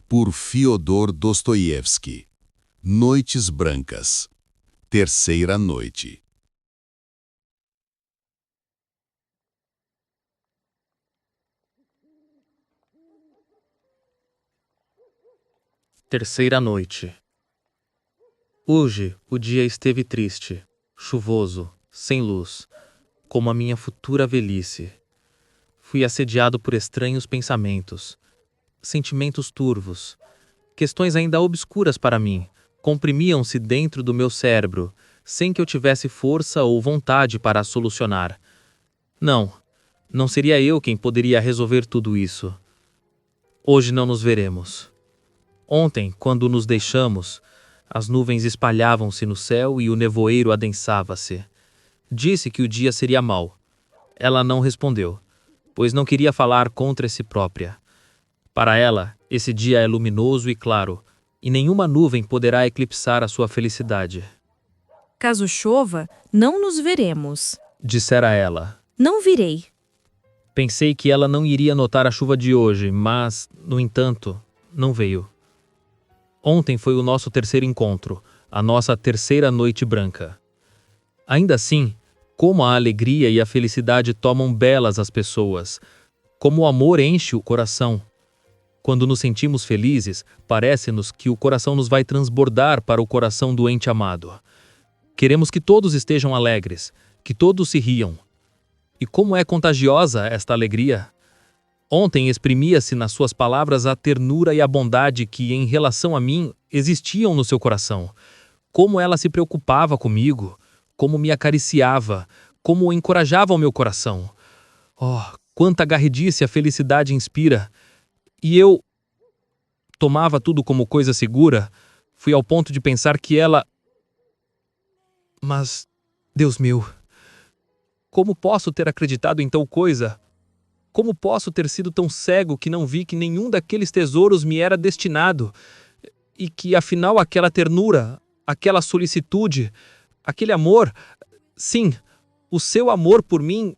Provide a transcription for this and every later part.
por Fyodor Dostoiévski. Noites Brancas. Terceira noite. Terceira noite. Hoje o dia esteve triste, chuvoso, sem luz, como a minha futura velhice. Fui assediado por estranhos pensamentos, sentimentos turvos, questões ainda obscuras para mim, comprimiam-se dentro do meu cérebro, sem que eu tivesse força ou vontade para as solucionar. Não seria eu quem poderia resolver tudo isso. Hoje não nos veremos. Ontem, quando nos deixamos, as nuvens espalhavam-se no céu e o nevoeiro adensava-se. Disse que o dia seria mau. Ela não respondeu, pois não queria falar contra si própria. Para ela, esse dia é luminoso e claro, e nenhuma nuvem poderá eclipsar a sua felicidade. Caso chova, não nos veremos. Dissera ela. Não virei. Pensei que ela não iria notar a chuva de hoje, mas, no entanto, não veio. Ontem foi o nosso terceiro encontro, a nossa terceira noite branca. Ainda assim, como a alegria e a felicidade tomam belas as pessoas, como o amor enche o coração. Quando nos sentimos felizes, parece-nos que o coração nos vai transbordar para o coração do ente amado. Queremos que todos estejam alegres, que todos se riam. E como é contagiosa esta alegria! Ontem exprimia-se nas suas palavras a ternura e a bondade que, em relação a mim, existiam no seu coração. Como ela se preocupava comigo, como me acariciava, como encorajava o meu coração. Oh, quanta garridice a felicidade inspira! E eu tomava tudo como coisa segura, fui ao ponto de pensar que ela... Mas, Deus meu, como posso ter acreditado em tal coisa? Como posso ter sido tão cego que não vi que nenhum daqueles tesouros me era destinado e que, afinal, aquela ternura, aquela solicitude, aquele amor, sim, o seu amor por mim,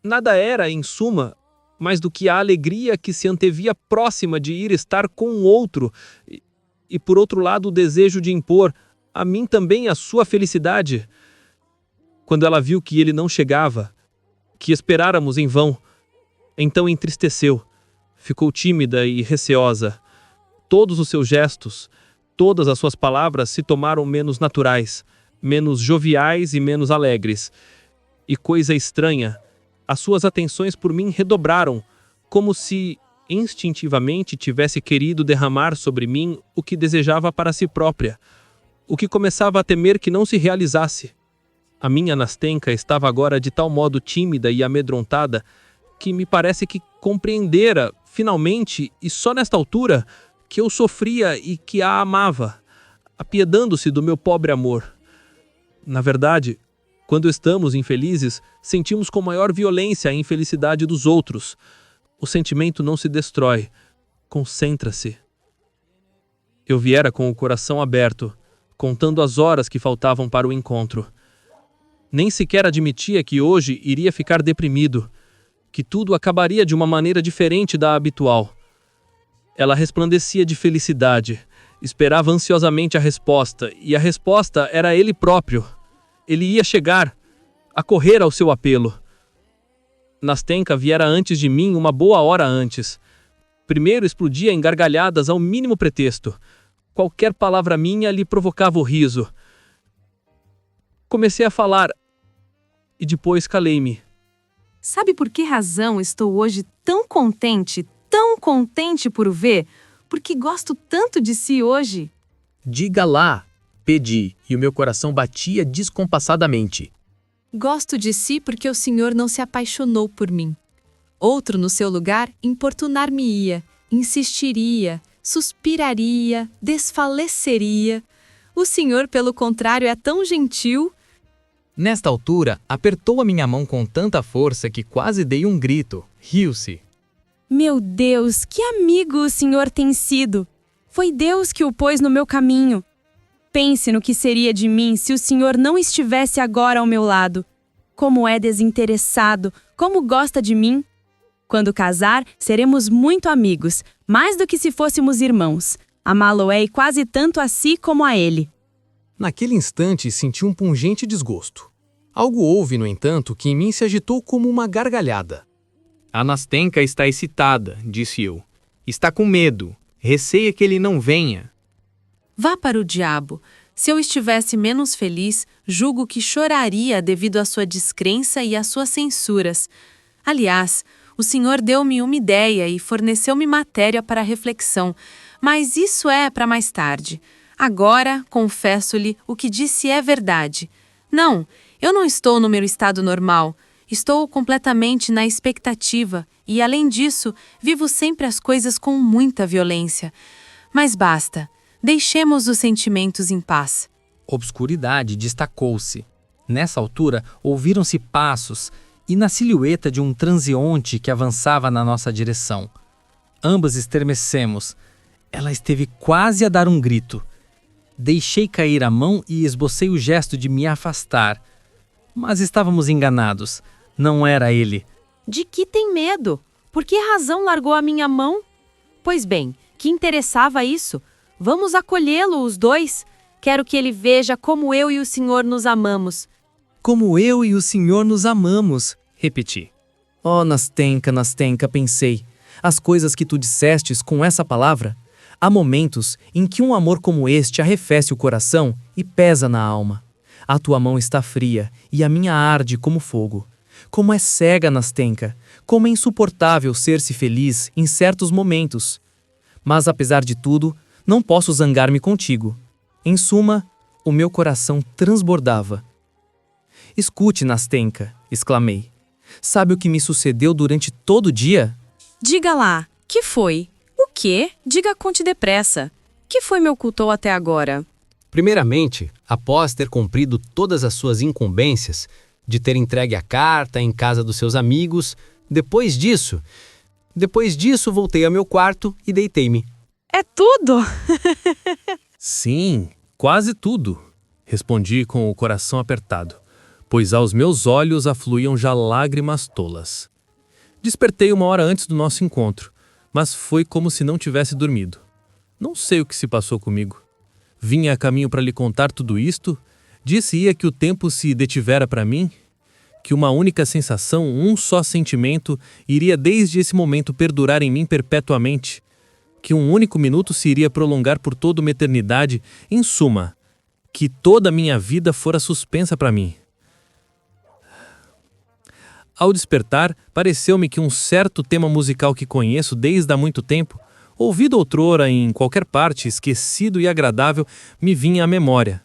nada era, em suma, mais do que a alegria que se antevia próxima de ir estar com o outro e, por outro lado, o desejo de impor a mim também a sua felicidade. Quando ela viu que ele não chegava, que esperáramos em vão, então entristeceu, ficou tímida e receosa. Todos os seus gestos, todas as suas palavras se tomaram menos naturais, menos joviais e menos alegres. E coisa estranha, as suas atenções por mim redobraram, como se instintivamente tivesse querido derramar sobre mim o que desejava para si própria, o que começava a temer que não se realizasse. A minha Nastenka estava agora de tal modo tímida e amedrontada que me parece que compreendera, finalmente, e só nesta altura, que eu sofria e que a amava, apiedando-se do meu pobre amor. Na verdade, quando estamos infelizes, sentimos com maior violência a infelicidade dos outros. O sentimento não se destrói, concentra-se. Eu viera com o coração aberto, contando as horas que faltavam para o encontro. Nem sequer admitia que hoje iria ficar deprimido, que tudo acabaria de uma maneira diferente da habitual. Ela resplandecia de felicidade, esperava ansiosamente a resposta, e a resposta era ele próprio. Ele ia chegar, a correr ao seu apelo. Nastenka viera antes de mim uma boa hora antes. Primeiro explodia em gargalhadas ao mínimo pretexto. Qualquer palavra minha lhe provocava o riso. Comecei a falar, e depois calei-me. Sabe por que razão estou hoje tão contente por o ver? Porque gosto tanto de si hoje. Diga lá, pedi, e o meu coração batia descompassadamente. Gosto de si porque o Senhor não se apaixonou por mim. Outro no seu lugar importunar-me-ia, insistiria, suspiraria, desfaleceria. O Senhor, pelo contrário, é tão gentil. Nesta altura, apertou a minha mão com tanta força que quase dei um grito. Riu-se. Meu Deus, que amigo o Senhor tem sido! Foi Deus que o pôs no meu caminho. Pense no que seria de mim se o Senhor não estivesse agora ao meu lado. Como é desinteressado, como gosta de mim. Quando casar, seremos muito amigos, mais do que se fôssemos irmãos. Amá-lo-ei quase tanto a si como a ele. Naquele instante senti um pungente desgosto. Algo houve, no entanto, que em mim se agitou como uma gargalhada. A Nastenka está excitada, disse eu. Está com medo. Receia que ele não venha. Vá para o diabo. Se eu estivesse menos feliz, julgo que choraria devido à sua descrença e às suas censuras. Aliás, o Senhor deu-me uma ideia e forneceu-me matéria para reflexão, mas isso é para mais tarde. Agora, confesso-lhe, o que disse é verdade. Não, eu não estou no meu estado normal. Estou completamente na expectativa e, além disso, vivo sempre as coisas com muita violência. Mas basta. Deixemos os sentimentos em paz. Obscuridade destacou-se. Nessa altura, ouviram-se passos e na silhueta de um transeunte que avançava na nossa direção. Ambas estremecemos. Ela esteve quase a dar um grito. Deixei cair a mão e esbocei o gesto de me afastar. Mas estávamos enganados. Não era ele. De que tem medo? Por que razão largou a minha mão? Pois bem, que interessava isso? Vamos acolhê-lo, os dois. Quero que ele veja como eu e o Senhor nos amamos. Como eu e o Senhor nos amamos, repeti. Oh, Nastenka, Nastenka, pensei. As coisas que tu dissestes com essa palavra. Há momentos em que um amor como este arrefece o coração e pesa na alma. A tua mão está fria e a minha arde como fogo. Como é cega, Nastenka. Como é insuportável ser-se feliz em certos momentos. Mas, apesar de tudo, não posso zangar-me contigo. Em suma, o meu coração transbordava. Escute, Nastenka, exclamei. Sabe o que me sucedeu durante todo o dia? Diga lá, que foi? O quê? Diga conte depressa. Que foi me ocultou até agora? Primeiramente, após ter cumprido todas as suas incumbências, de ter entregue a carta em casa dos seus amigos, depois disso voltei ao meu quarto e deitei-me. É tudo! Sim, quase tudo, respondi com o coração apertado, pois aos meus olhos afluíam já lágrimas tolas. Despertei 1 hora antes do nosso encontro, mas foi como se não tivesse dormido. Não sei o que se passou comigo. Vinha a caminho para lhe contar tudo isto, disse-ia que o tempo se detivera para mim, que uma única sensação, um só sentimento, iria desde esse momento perdurar em mim perpetuamente, que um único minuto se iria prolongar por toda uma eternidade, em suma, que toda a minha vida fora suspensa para mim. Ao despertar, pareceu-me que um certo tema musical que conheço desde há muito tempo, ouvido outrora em qualquer parte, esquecido e agradável, me vinha à memória.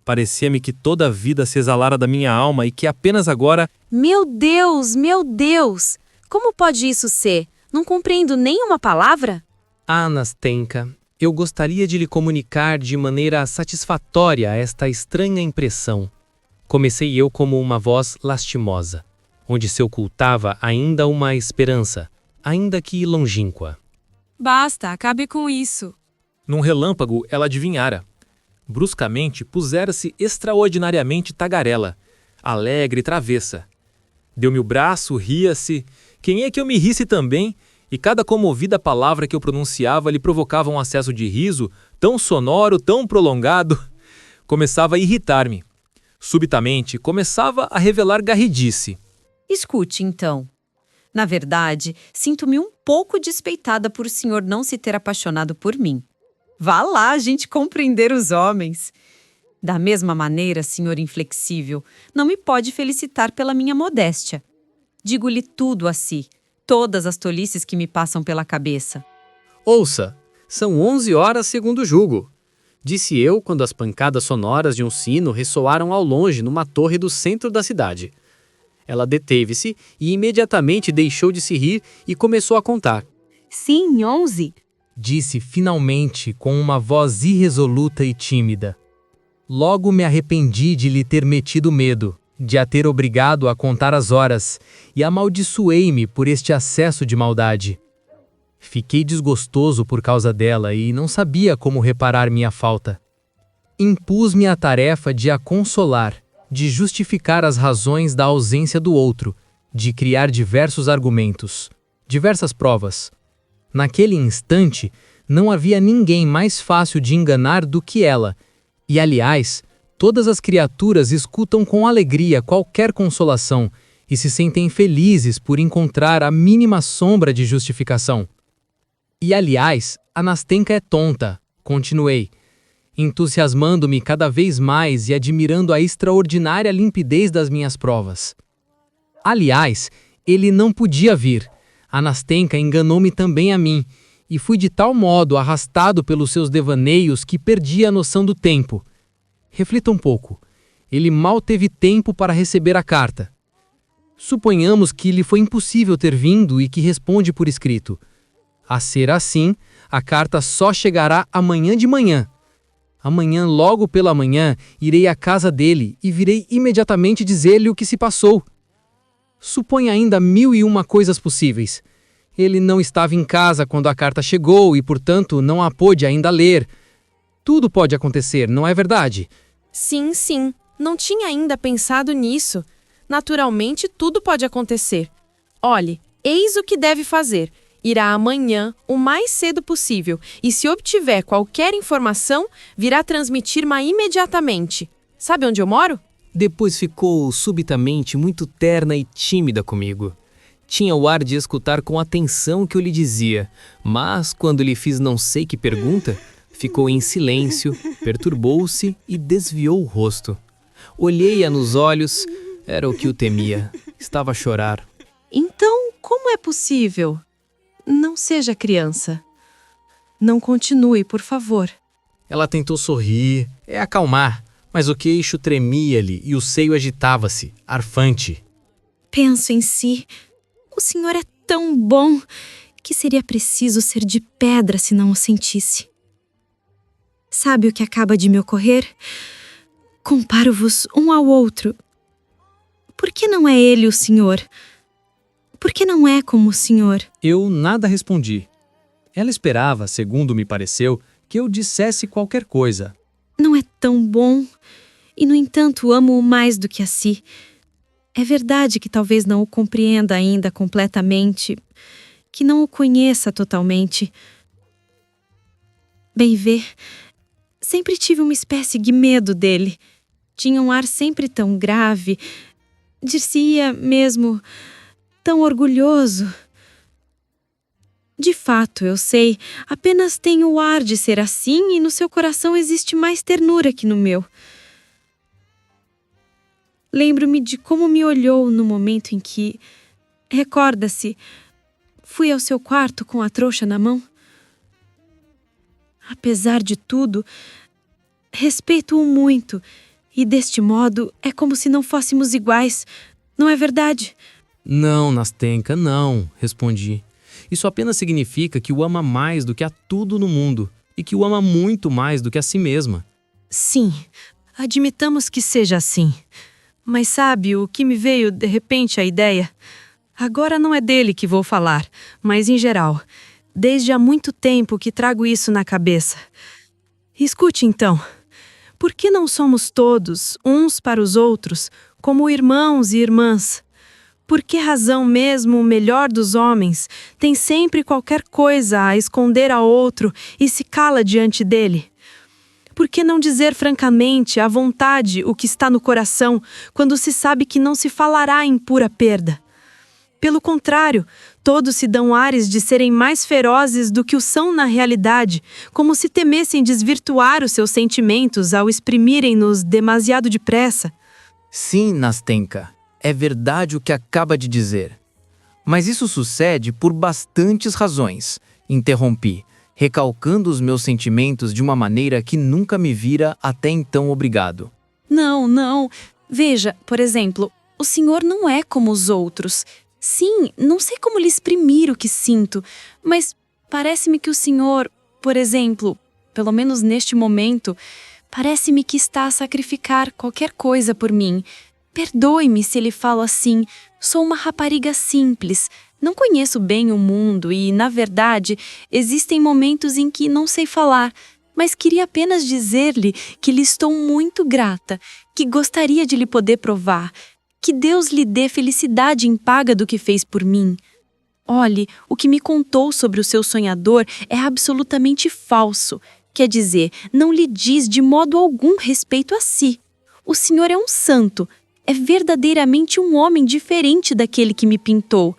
Parecia-me que toda a vida se exalara da minha alma e que apenas agora... Meu Deus, meu Deus! Como pode isso ser? Não compreendo nem uma palavra? Ah, Nastenka, eu gostaria de lhe comunicar de maneira satisfatória esta estranha impressão. Comecei eu como uma voz lastimosa, onde se ocultava ainda uma esperança, ainda que longínqua. Basta, acabe com isso. Num relâmpago, ela adivinhara. Bruscamente, pusera-se extraordinariamente tagarela, alegre e travessa. Deu-me o braço, ria-se. Quem é que eu me risse também? E cada comovida palavra que eu pronunciava lhe provocava um acesso de riso, tão sonoro, tão prolongado. Começava a irritar-me. Subitamente, começava a revelar garridice. Escute, então. Na verdade, sinto-me um pouco despeitada por o senhor não se ter apaixonado por mim. Vá lá a gente compreender os homens. Da mesma maneira, senhor inflexível, não me pode felicitar pela minha modéstia. Digo-lhe tudo a si, todas as tolices que me passam pela cabeça. Ouça, são 11 horas segundo o jugo, disse eu quando as pancadas sonoras de um sino ressoaram ao longe numa torre do centro da cidade. Ela deteve-se e imediatamente deixou de se rir e começou a contar. Sim, 11. Disse finalmente com uma voz irresoluta e tímida. Logo me arrependi de lhe ter metido medo, de a ter obrigado a contar as horas, e amaldiçoei-me por este acesso de maldade. Fiquei desgostoso por causa dela e não sabia como reparar minha falta. Impus-me a tarefa de a consolar, de justificar as razões da ausência do outro, de criar diversos argumentos. diversas provas. Naquele instante, não havia ninguém mais fácil de enganar do que ela. E, aliás, todas as criaturas escutam com alegria qualquer consolação e se sentem felizes por encontrar a mínima sombra de justificação. E, aliás, a Nastenka é tonta, continuei, entusiasmando-me cada vez mais e admirando a extraordinária limpidez das minhas provas. Aliás, ele não podia vir. A Nastenka enganou-me também a mim, e fui de tal modo arrastado pelos seus devaneios que perdi a noção do tempo. Reflita um pouco. Ele mal teve tempo para receber a carta. Suponhamos que lhe foi impossível ter vindo e que responde por escrito. A ser assim, a carta só chegará amanhã de manhã. Amanhã, logo pela manhã, irei à casa dele e virei imediatamente dizer-lhe o que se passou. Suponha ainda 1001 coisas possíveis. Ele não estava em casa quando a carta chegou e, portanto, não a pôde ainda ler. Tudo pode acontecer, não é verdade? Sim, sim. Não tinha ainda pensado nisso. Naturalmente, tudo pode acontecer. Olhe, eis o que deve fazer. Irá amanhã, o mais cedo possível, e se obtiver qualquer informação, virá transmitir-ma imediatamente. Sabe onde eu moro? Depois ficou subitamente muito terna e tímida comigo. Tinha o ar de escutar com atenção o que eu lhe dizia, mas quando lhe fiz não sei que pergunta, ficou em silêncio, perturbou-se e desviou o rosto. Olhei-a nos olhos, era o que eu temia. Estava a chorar. Então, como é possível? Não seja criança. Não continue, por favor. Ela tentou sorrir, acalmar, mas o queixo tremia-lhe e o seio agitava-se, arfante. Penso em si. O senhor é tão bom que seria preciso ser de pedra se não o sentisse. Sabe o que acaba de me ocorrer? Comparo-vos um ao outro. Por que não é ele o senhor? Por que não é como o senhor? Eu nada respondi. Ela esperava, segundo me pareceu, que eu dissesse qualquer coisa. Não é tão bom, e no entanto amo-o mais do que a si. É verdade que talvez não o compreenda ainda completamente, que não o conheça totalmente. Bem vê, sempre tive uma espécie de medo dele. Tinha um ar sempre tão grave, dir-se-ia mesmo tão orgulhoso. De fato, eu sei, apenas tem o ar de ser assim e no seu coração existe mais ternura que no meu. Lembro-me de como me olhou no momento em que, recorda-se, fui ao seu quarto com a trouxa na mão. Apesar de tudo, respeito-o muito e deste modo é como se não fôssemos iguais, não é verdade? Não, Nastenka, não, respondi. Isso apenas significa que o ama mais do que a tudo no mundo e que o ama muito mais do que a si mesma. Sim, admitamos que seja assim. Mas sabe o que me veio de repente a ideia? Agora não é dele que vou falar, mas em geral. Desde há muito tempo que trago isso na cabeça. Escute então. Por que não somos todos, uns para os outros, como irmãos e irmãs? Por que razão mesmo o melhor dos homens tem sempre qualquer coisa a esconder a outro e se cala diante dele? Por que não dizer francamente, à vontade, o que está no coração, quando se sabe que não se falará em pura perda? Pelo contrário, todos se dão ares de serem mais ferozes do que o são na realidade, como se temessem desvirtuar os seus sentimentos ao exprimirem-nos demasiado depressa. Sim, Nastenka, é verdade o que acaba de dizer. Mas isso sucede por bastantes razões, interrompi, recalcando os meus sentimentos de uma maneira que nunca me vira até então obrigado. Não. Veja, por exemplo, o senhor não é como os outros. Sim, não sei como lhe exprimir o que sinto, mas parece-me que o senhor, por exemplo, pelo menos neste momento, parece-me que está a sacrificar qualquer coisa por mim. Perdoe-me se lhe falo assim, sou uma rapariga simples, não conheço bem o mundo e, na verdade, existem momentos em que não sei falar, mas queria apenas dizer-lhe que lhe estou muito grata, que gostaria de lhe poder provar, que Deus lhe dê felicidade em paga do que fez por mim. Olhe, o que me contou sobre o seu sonhador é absolutamente falso. Quer dizer, não lhe diz de modo algum respeito a si. O senhor é um santo. É verdadeiramente um homem diferente daquele que me pintou.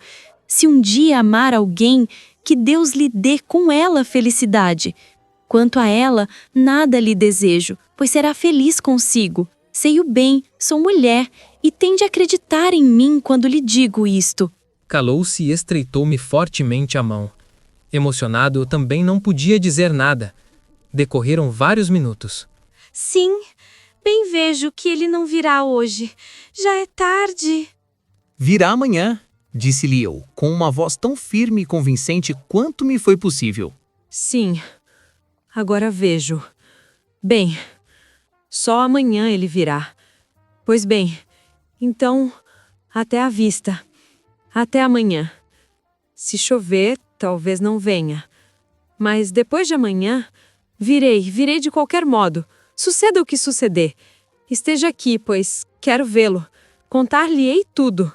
Se um dia amar alguém, que Deus lhe dê com ela felicidade. Quanto a ela, nada lhe desejo, pois será feliz consigo. Sei o bem, sou mulher, e tende a acreditar em mim quando lhe digo isto. Calou-se e estreitou-me fortemente a mão. Emocionado, eu também não podia dizer nada. Decorreram vários minutos. Sim, bem vejo que ele não virá hoje. Já é tarde. Virá amanhã, disse-lhe eu, com uma voz tão firme e convincente quanto me foi possível. Sim, agora vejo. Bem, só amanhã ele virá. Pois bem, então, até a vista. Até amanhã. Se chover, talvez não venha. Mas depois de amanhã, virei de qualquer modo. Suceda o que suceder. Esteja aqui, pois quero vê-lo. Contar-lhe-ei tudo.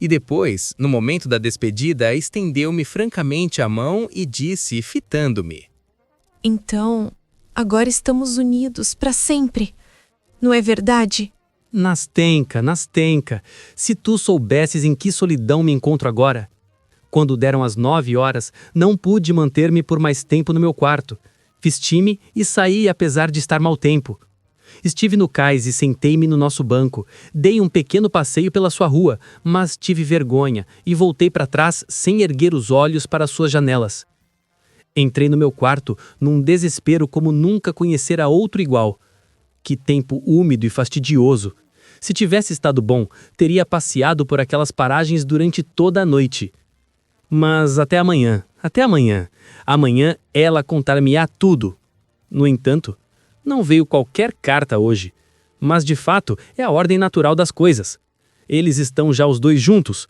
E depois, no momento da despedida, estendeu-me francamente a mão e disse, fitando-me: Então, agora estamos unidos para sempre. Não é verdade? Nastenka, Nastenka, se tu soubesses em que solidão me encontro agora. Quando deram as 9 horas, não pude manter-me por mais tempo no meu quarto. Vesti-me e saí apesar de estar mau tempo. Estive no cais e sentei-me no nosso banco. Dei um pequeno passeio pela sua rua, mas tive vergonha e voltei para trás sem erguer os olhos para as suas janelas. Entrei no meu quarto num desespero como nunca conhecera outro igual. Que tempo úmido e fastidioso! Se tivesse estado bom, teria passeado por aquelas paragens durante toda a noite. Mas até amanhã, até amanhã. Amanhã ela contar-me-á tudo. No entanto, não veio qualquer carta hoje. Mas de fato é a ordem natural das coisas. Eles estão já os dois juntos.